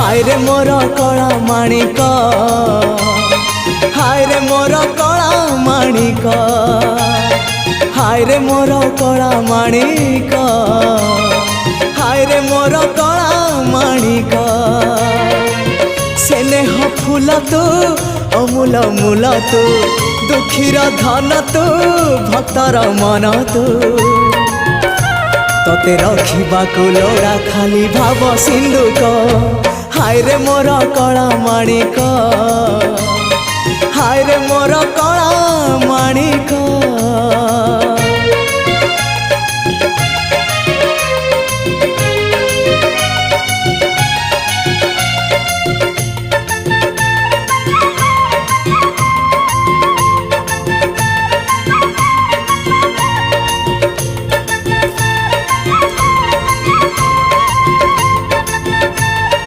हाय रे मोर कला माणिक हाय रे मोर कला माणिक हाय रे मोर कला माणिक हाय रे मोर कला माणिक स्नेह फूल तू अमूल मूल तू दुखीर धन तू भक्तर मन तू तोते रखा लोड़ा खाली भाव सिंधुक हाय रे मोर कला माणिक हाय रे मोर कला माणिक।